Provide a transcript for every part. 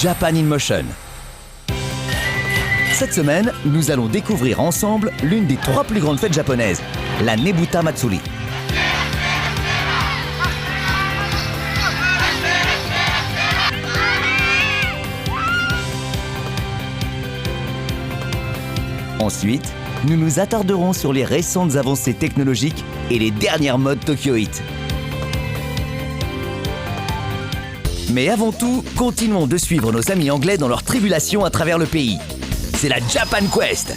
Japan in Motion. Cette semaine, nous allons découvrir ensemble l'une des 3 plus grandes fêtes japonaises, la Nebuta Matsuri. Ensuite, nous nous attarderons sur les récentes avancées technologiques et les dernières modes Tokyoite. Mais avant tout, continuons de suivre nos amis anglais dans leurs tribulations à travers le pays. C'est la Japan Quest.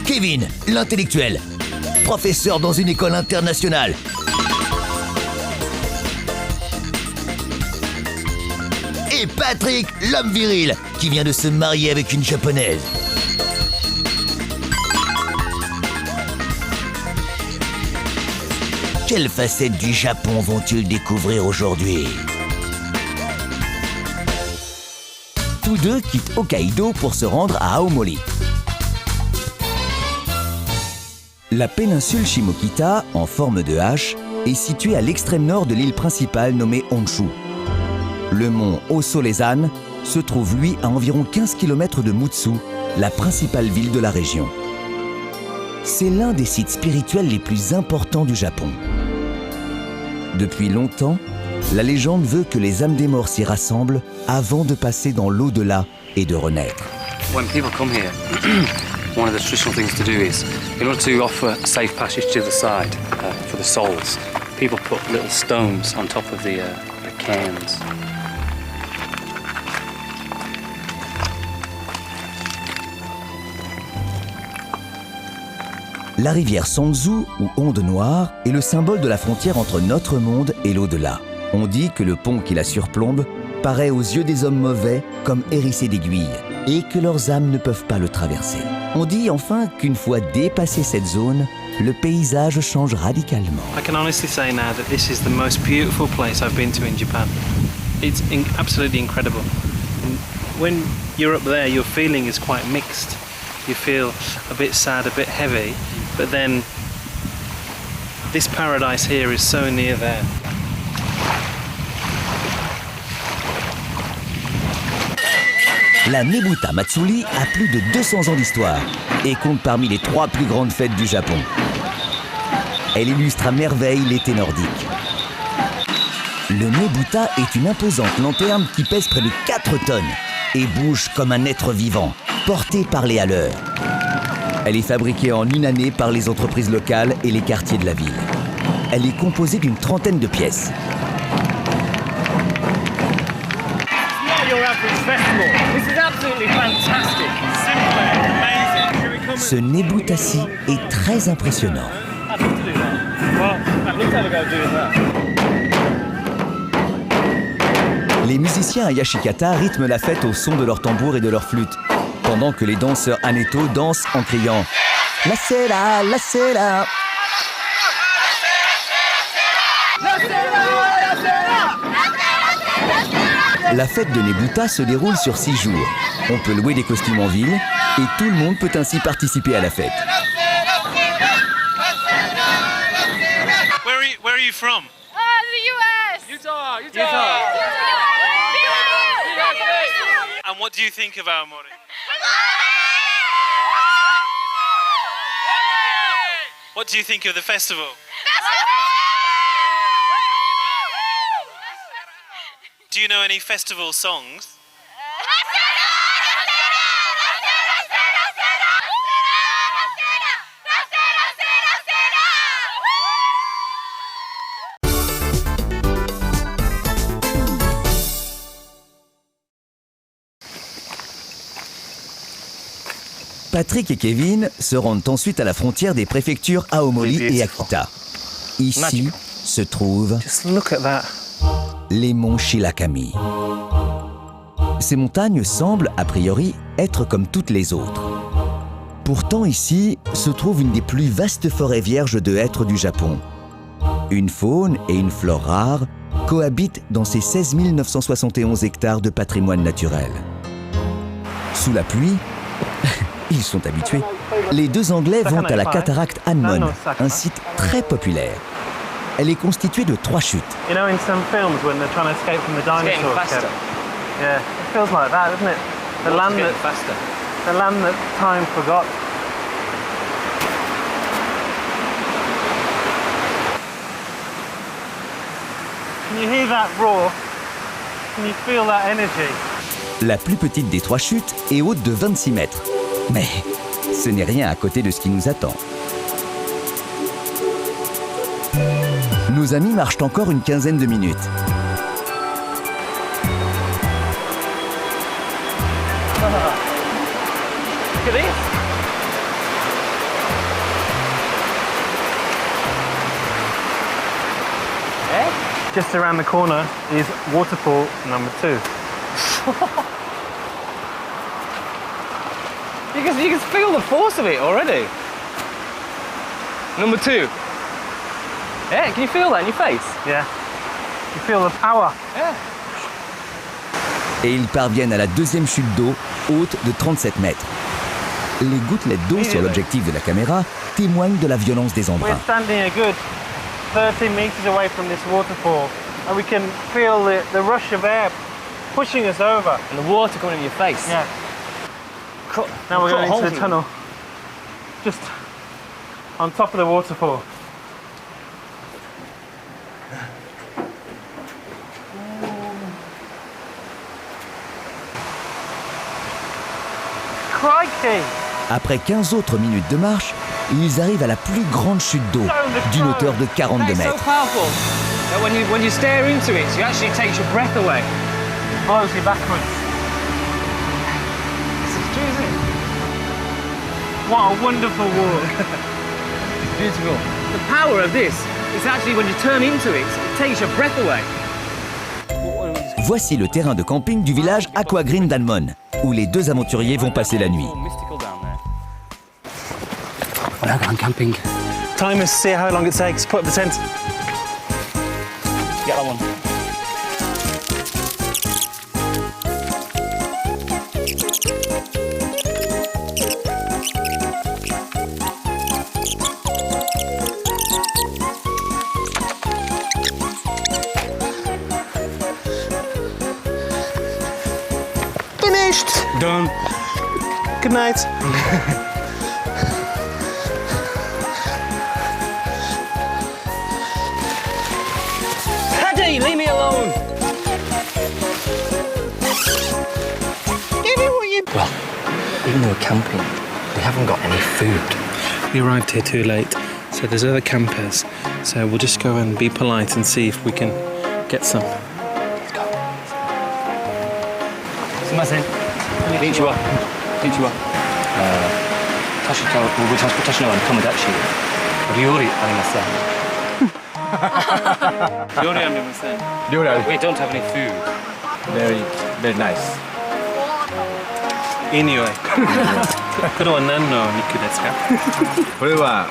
Kevin, l'intellectuel, professeur dans une école internationale. Et Patrick, l'homme viril, qui vient de se marier avec une japonaise. Quelles facettes du Japon vont-ils découvrir aujourd'hui? Tous deux quittent Hokkaido pour se rendre à Aomori. La péninsule Shimokita, en forme de H, est située à l'extrême nord de l'île principale nommée Honshu. Le mont Osolezan se trouve, lui, à environ 15 km de Mutsu, la principale ville de la région. C'est l'un des sites spirituels les plus importants du Japon. Depuis longtemps, la légende veut que les âmes des morts s'y rassemblent avant de passer dans l'au-delà et de renaître. When people come here, one of the traditional things to do is, in order to offer a safe passage to the side for the souls, people put little stones on top of the cairns. La rivière Sanzu, ou Onde Noire, est le symbole de la frontière entre notre monde et l'au-delà. On dit que le pont qui la surplombe paraît aux yeux des hommes mauvais comme hérissé d'aiguilles et que leurs âmes ne peuvent pas le traverser. On dit enfin qu'une fois dépassé cette zone, le paysage change radicalement. I can honestly say now that this is the most beautiful place I've been to in Japan. It's absolutely incredible. And when you're up there, your feeling is quite mixed. You feel a bit sad, a bit heavy, but then this paradise here is so near there. La Nebuta Matsuri a plus de 200 ans d'histoire et compte parmi les 3 plus grandes fêtes du Japon. Elle illustre à merveille l'été nordique. Le Nebuta est une imposante lanterne qui pèse près de 4 tonnes et bouge comme un être vivant, porté par les haleurs. Elle est fabriquée en une année par les entreprises locales et les quartiers de la ville. Elle est composée d'une 30aine de pièces. Ce Nebuta-ci est très impressionnant. Les musiciens à Yashikata rythment la fête au son de leurs tambours et de leurs flûtes, pendant que les danseurs Haneto dansent en criant « La sera, la sera !» La fête de Nebuta se déroule sur 6 jours. On peut louer des costumes en ville et tout le monde peut ainsi participer à la fête. Where are you from? The US! Utah! And what do you think of Aomori? What do you think of the festival? Do you know any festival songs? Patrick et Kevin se rendent ensuite à la frontière des préfectures Aomori et Akita. Ici se trouvent Just look at that. les monts Shilakami. Ces montagnes semblent, a priori, être comme toutes les autres. Pourtant, ici se trouve une des plus vastes forêts vierges de hêtres du Japon. Une faune et une flore rares cohabitent dans ces 16 971 hectares de patrimoine naturel. Sous la pluie, ils sont habitués. Les 2 Anglais vont à la cataracte Hanmon, un site très populaire. Elle est constituée de 3 chutes. You know, in some films when they're trying to escape from the dinosaurs. getting faster. Kevin? Yeah, it feels like that, doesn't it? The land that faster. time forgot. Can you hear that roar? Can you feel that energy? La plus petite des 3 chutes est haute de 26 mètres. Mais ce n'est rien à côté de ce qui nous attend. Nos amis marchent encore une quinzaine de minutes. Look at this. Just around the corner is waterfall number 2. You can feel the force of it already. Number 2. Yeah, can you feel that in your face? Yeah. You feel the power. Yeah. Et ils parviennent à la deuxième chute d'eau, haute de 37 mètres. Les gouttelettes d'eau sur l'objectif de la caméra témoignent de la violence des We're embruns. standing a good 30 meters away from this waterfall, and we can feel the rush of air pushing us over. And the water coming in your face. Yeah. Now we're going into the tunnel, just on top of the waterfall. Crikey! Après 15 autres minutes de marche, ils arrivent à la plus grande chute d'eau, d'une hauteur de 42 That's so mètres. powerful that when you stare into it, it actually takes your breath away. Blows you backwards. It's true, isn't it? What a wonderful walk. It's beautiful. The power of this is actually when you turn into it, it takes your breath away. Voici le terrain de camping du village Aqua Green d'Almon, où les deux aventuriers vont passer la nuit. Mystical down there. We're now going camping. Time is to see how long it takes to put up the tent. Get that one. Finished! Done. Good night. Paddy, leave me alone. Well, even though we're camping, we haven't got any food. We arrived here too late, so there's other campers. So we'll just go and be polite and see if we can get some. Sumimasen. Konnichiwa. Konnichiwa. 確か私の友達料理ありません。料理ありません。 We don't have any food. Very nice. いい匂い。これは何の肉ですか？これは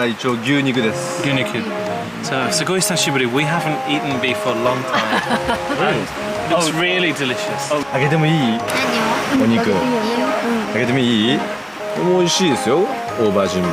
一応牛肉です。牛肉。So すごい久しぶり。We haven't eaten beef for a long time. Looks really delicious. 揚げてもいい？お肉。揚げてもいい？美味しいですよ。オーバージンも。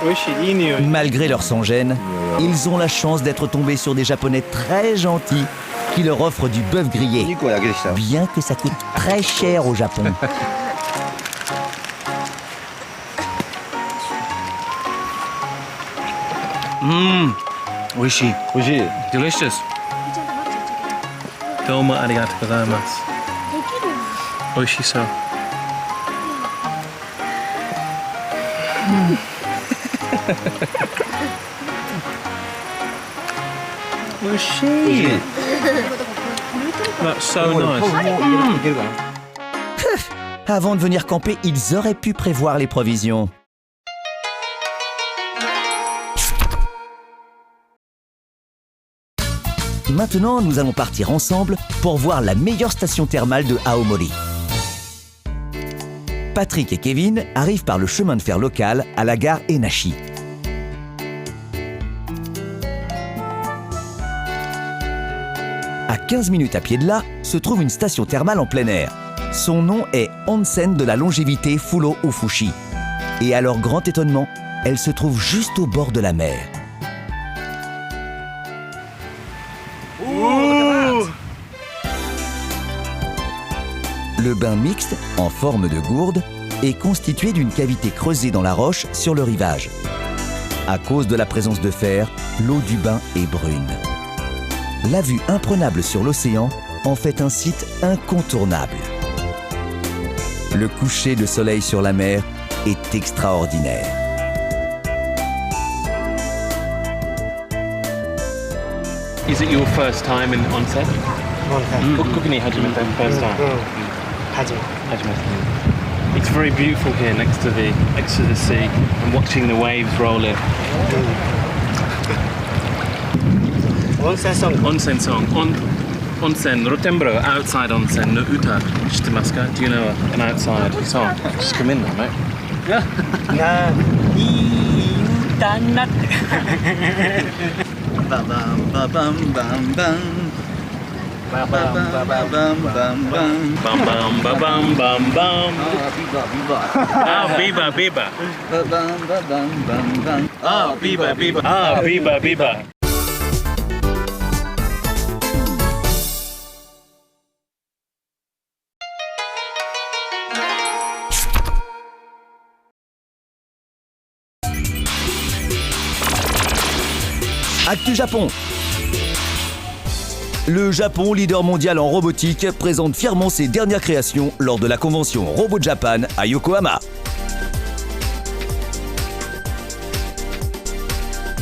美味しい。いい匂い。 Malgré leur sans-gêne, ils ont la chance d'être tombés sur des Japonais très gentils qui leur offrent du bœuf grillé, 肉は焼けてきた。 bien que ça coûte très cher au Japon. Oishi. 美味しい。 Delicious. どうもありがとうございます。美味しそう。美味しい。That's so nice. いけるかな。 Avant de venir camper, ils auraient pu prévoir les provisions. Maintenant, nous allons partir ensemble pour voir la meilleure station thermale de Aomori. Patrick et Kevin arrivent par le chemin de fer local à la gare Enashi. À 15 minutes à pied de là, se trouve une station thermale en plein air. Son nom est Onsen de la longévité Fulo Ufushi. Et à leur grand étonnement, elle se trouve juste au bord de la mer. Le bain mixte, en forme de gourde, est constitué d'une cavité creusée dans la roche sur le rivage. À cause de la présence de fer, l'eau du bain est brune. La vue imprenable sur l'océan en fait un site incontournable. Le coucher de soleil sur la mer est extraordinaire. Is it your first time in onsen? Kokuni hajimete, first time. Hajimete. It's very beautiful here next to the sea and watching the waves roll in. Onsen song. Onsen song. Onsen, Rotembro, outside onsen, no uta, shitemasu ka? Do you know an outside song? Just come in there, mate. Yeah. Ba bam ba bam bam bam. Ba bam ba bam bam bam bam. Bam bam ba bam bam bam. Ah, biba biba. Ba bam ba bam bam bam. Ah, biba biba. Ah, biba biba. Actu Japon. Le Japon, leader mondial en robotique, présente fièrement ses dernières créations lors de la convention Robot Japan à Yokohama.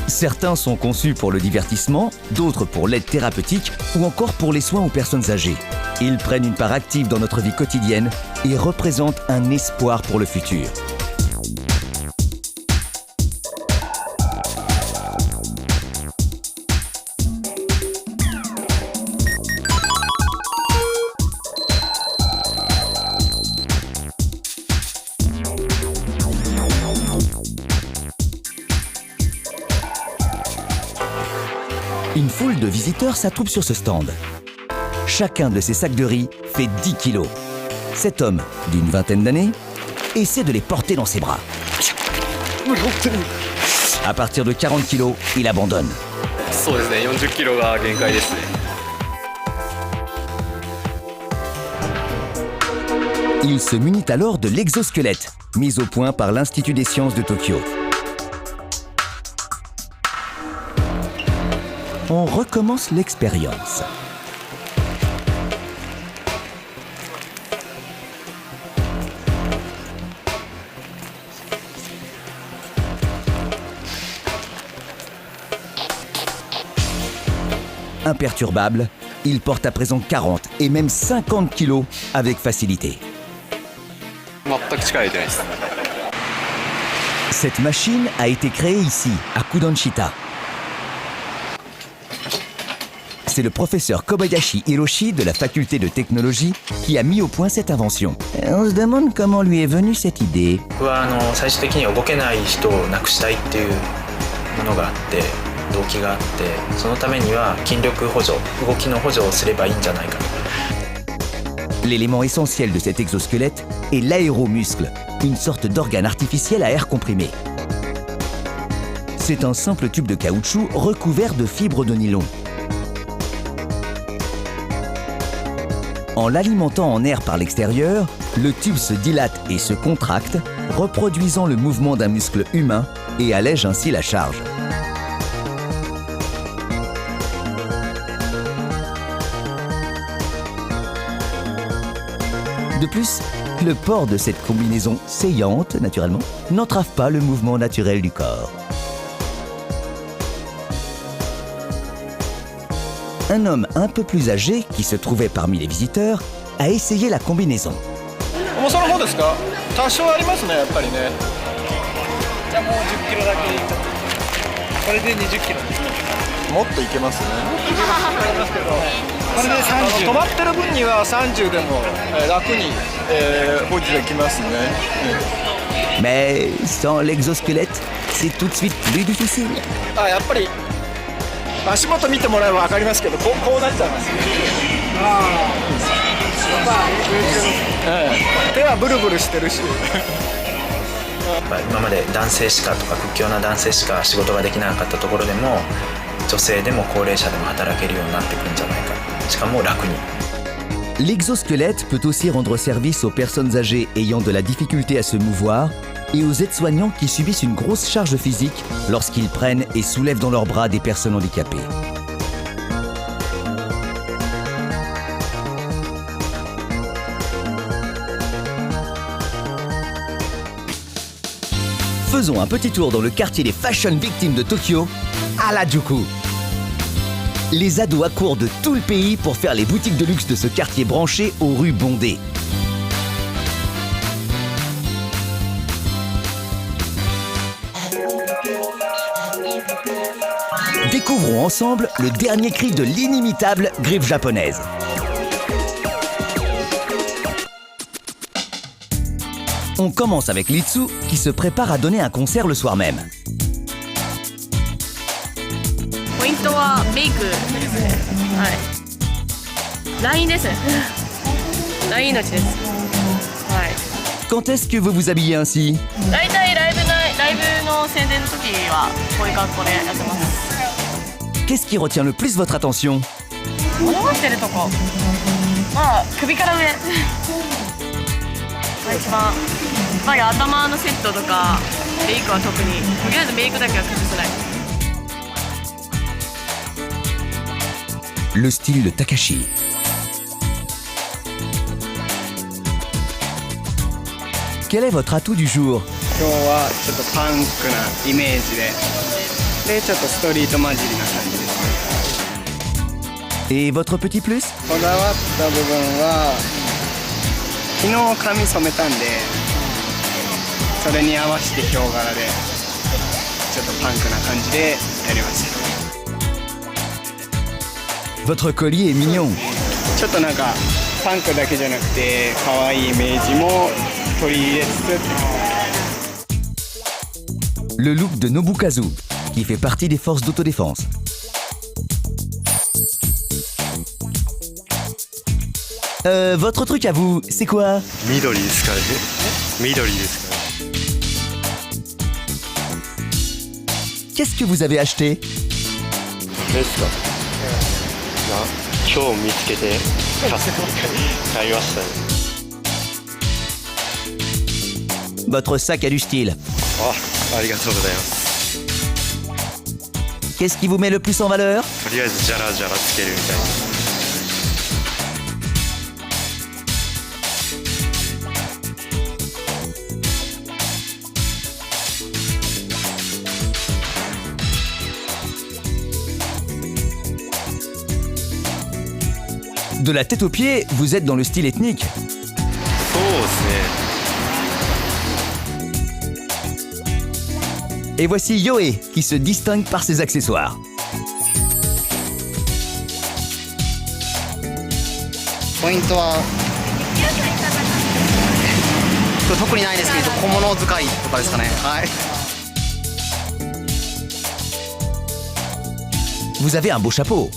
Certains sont conçus pour le divertissement, d'autres pour l'aide thérapeutique ou encore pour les soins aux personnes âgées. Ils prennent une part active dans notre vie quotidienne et représentent un espoir pour le futur. Une foule de visiteurs s'attroupe sur ce stand. Chacun de ces sacs de riz fait 10 kilos. Cet homme, d'une vingtaine d'années, essaie de les porter dans ses bras. À partir de 40 kilos, il abandonne. Il se munit alors de l'exosquelette, mis au point par l'Institut des sciences de Tokyo. On recommence l'expérience. Imperturbable, il porte à présent 40 et même 50 kilos avec facilité. Cette machine a été créée ici, à Kudonshita. C'est le professeur Kobayashi Hiroshi de la faculté de technologie qui a mis au point cette invention. On se demande comment lui est venue cette idée. L'élément essentiel de cet exosquelette est l'aéromuscle, une sorte d'organe artificiel à air comprimé. C'est un simple tube de caoutchouc recouvert de fibres de nylon. En l'alimentant en air par l'extérieur, le tube se dilate et se contracte, reproduisant le mouvement d'un muscle humain et allège ainsi la charge. De plus, le port de cette combinaison saillante, naturellement, n'entrave pas le mouvement naturel du corps. Un homme un peu plus âgé, qui se trouvait parmi les visiteurs, a essayé la combinaison. Mais sans l'exosquelette, c'est tout de suite plus difficile. 足元見てもらえば分かりますけど、こうなっちゃいます。手はブルブルしてるし。今まで男性しかとか屈強な男性しか仕事ができなかったところでも女性でも高齢者でも働けるようになってくるんじゃないか。しかも楽に。L'exosquelette peut aussi rendre service aux personnes âgées ayant de la difficulté à se mouvoir et aux aides-soignants qui subissent une grosse charge physique lorsqu'ils prennent et soulèvent dans leurs bras des personnes handicapées. Faisons un petit tour dans le quartier des fashion victimes de Tokyo, Harajuku. Les ados accourent de tout le pays pour faire les boutiques de luxe de ce quartier branché aux rues bondées. Découvrons ensemble le dernier cri de l'inimitable griffe japonaise. On commence avec Litsu qui se prépare à donner un concert le soir même. ポイントはメイクですね。はい。ラインですね。ライン命です。はい。 Quand est-ce que vous vous habillez ainsi? 大体ライブの宣伝の時はこういう格好でやってます。 Qu'est-ce qui retient le plus votre attention? 物持ってるとこ。まあ首から上。一番。やっぱり頭のセットとかメイクは特に。とりあえずメイクだけは崩せない。 Le style de Takashi. Quel est votre atout du jour? 今日はちょっとパンクなイメージでちょっとストリート混じりな感じですね。 Et votre petit plus? こだわった部分は昨日髪染めたんでそれに合わせてヒョウ柄でちょっとパンクな感じでやりました。 Votre collier est mignon. ちょっとなんかパンクだけじゃなくて可愛いイメージも取り入れつつって。 Le look de Nobukazu, qui fait partie des forces d'autodéfense. Votre truc à vous, c'est quoi? 緑ですかね。緑ですかね。 Qu'est-ce que vous avez acheté? ですか。今日見つけて買いましたね。 Votre sac a du style. ありがとうございます。 Qu'est-ce qui vous met le plus en valeur? とりあえずジャラジャラつけるみたいな。 De la tête aux pieds, vous êtes dans le style ethnique. そうですね。 Et voici Yoe, qui se distingue par ses accessoires. ポイントは特にないですけど小物使いとかですかね。はい。 Vous avez un beau chapeau.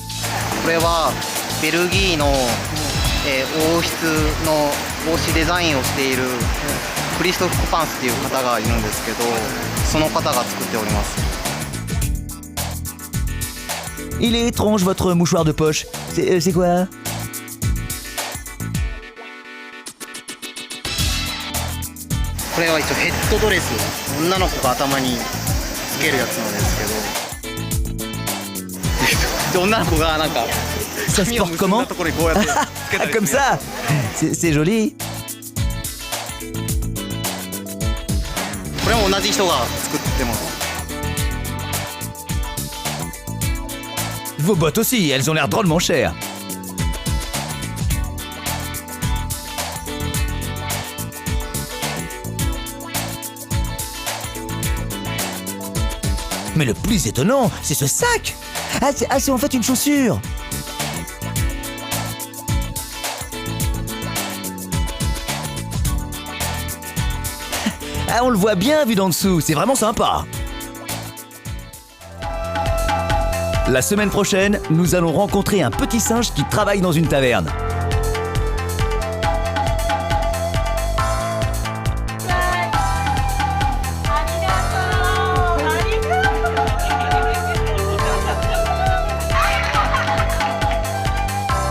これはベルギーの、王室の帽子デザインをしているクリストフ・コパンスっていう方がいるんですけど、その方が作っております。 Il est étrange votre mouchoir de poche. C'est quoi? これは一応ヘッドドレス、女の子が頭につけるやつなんですけど、女の子がなんか Ça se porte comment? Comme ça. C'est joli. これも同じ人が作ってます。 Vos bottes aussi, elles ont l'air drôlement chères. Mais le plus étonnant, c'est ce sac. Ah, c'est en fait une chaussure. Ah, on le voit bien vu d'en dessous, c'est vraiment sympa. La semaine prochaine, nous allons rencontrer un petit singe qui travaille dans une taverne.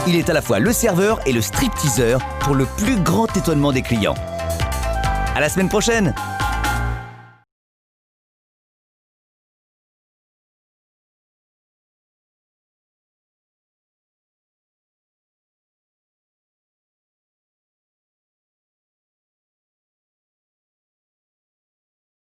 il est à la fois le serveur et le stripteaseur pour le plus grand étonnement des clients. À la semaine prochaine!